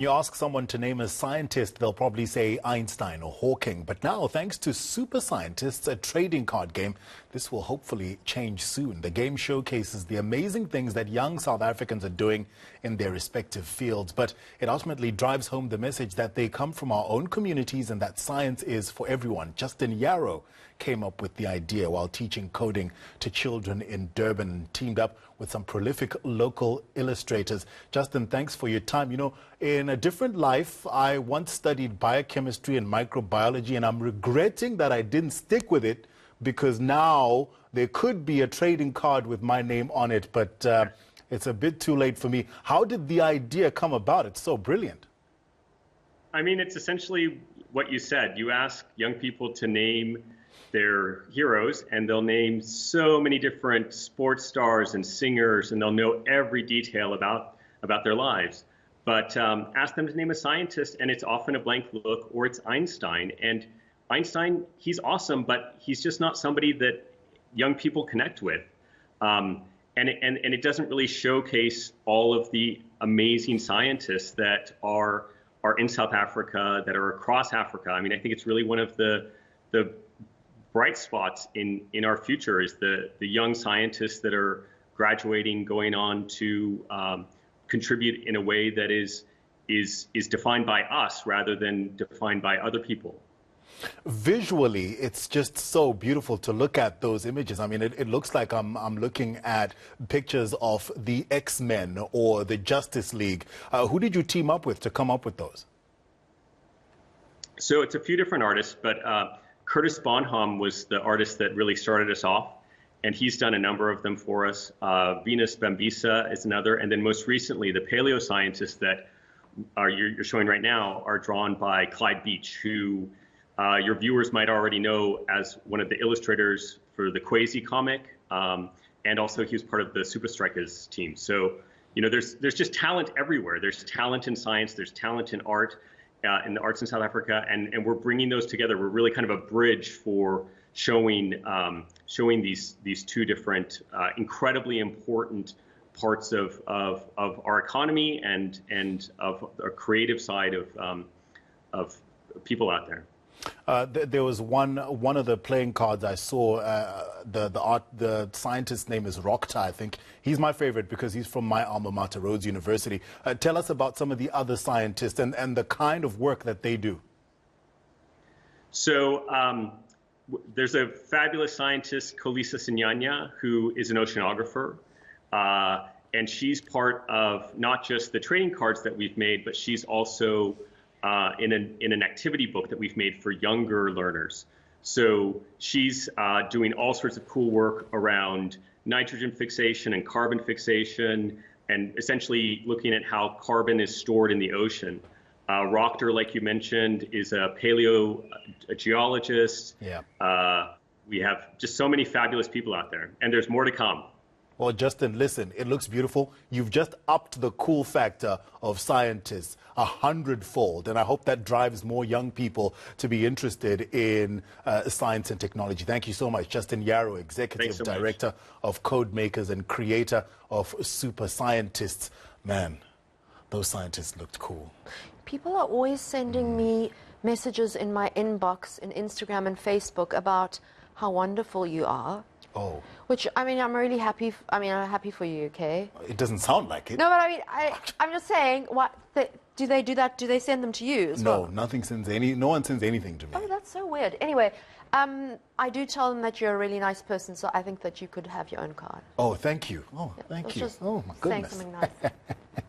You ask someone to name a scientist, they'll probably say Einstein or Hawking. But now, thanks to Superscientists, a trading card game, this will hopefully change soon. The game showcases the amazing things that young South Africans are doing in their respective fields. But it ultimately drives home the message that they come from our own communities and that science is for everyone. Justin Yarrow came up with the idea while teaching coding to children in Durban and teamed up with some prolific local illustrators. Justin, thanks for your time. You know, in a different life, I once studied biochemistry and microbiology, and I'm regretting that I didn't stick with it because now there could be a trading card with my name on it, but it's a bit too late for me. How did the idea come about? It's so brilliant. I mean, it's essentially what you said. You ask young people to name their heroes, and they'll name so many different sports stars and singers, and they'll know every detail about their lives. But ask them to name a scientist, and it's often a blank look, or it's Einstein. And Einstein, he's awesome, but he's just not somebody that young people connect with. And it doesn't really showcase all of the amazing scientists that are in South Africa, that are across Africa. I mean, I think it's really one of the bright spots in our future is the young scientists that are graduating, going on to contribute in a way that is defined by us rather than defined by other people. Visually, it's just so beautiful to look at those images. I mean, it looks like I'm looking at pictures of the X-Men or the Justice League. Who did you team up with to come up with those? So it's a few different artists, but Curtis Bonham was the artist that really started us off, and he's done a number of them for us. Venus Bambisa is another, and then most recently, the paleo scientists that you're showing right now are drawn by Clyde Beach, who your viewers might already know as one of the illustrators for the Quasi comic, and also he was part of the Superscientist team. So, you know, there's just talent everywhere. There's talent in science, there's talent in art, in the arts in South Africa, and we're bringing those together. We're really kind of a bridge for showing these two different incredibly important parts of our economy and of our creative side of people out there. There was one of the playing cards I saw. The scientist's name is Rockta, I think. He's my favorite because he's from my alma mater, Rhodes University. Tell us about some of the other scientists and the kind of work that they do. So there's a fabulous scientist, Kolisa Sinyanya, who is an oceanographer. And she's part of not just the trading cards that we've made, but she's also in an activity book that we've made for younger learners. So she's doing all sorts of cool work around nitrogen fixation and carbon fixation, and essentially looking at how carbon is stored in the ocean. Rockter, like you mentioned, is a paleo geologist. Yeah. We have just so many fabulous people out there, and there's more to come. Well, Justin, listen, it looks beautiful. You've just upped the cool factor of scientists 100-fold, and I hope that drives more young people to be interested in science and technology. Thank you so much. Justin Yarrow, Executive Director of Code Makers and creator of Superscientists. Man, those scientists looked cool. People are always sending me messages in my inbox in Instagram and Facebook about how wonderful you are. Oh. Which, I mean, I'm really happy. I'm happy for you, okay? It doesn't sound like it. No, but I mean, I'm just saying, do they do that? Do they send them to you as well? No, no one sends anything to me. Oh, that's so weird. Anyway, I do tell them that you're a really nice person, so I think that you could have your own card. Oh, thank you. Oh, thank you. Just oh, my goodness. saying something nice.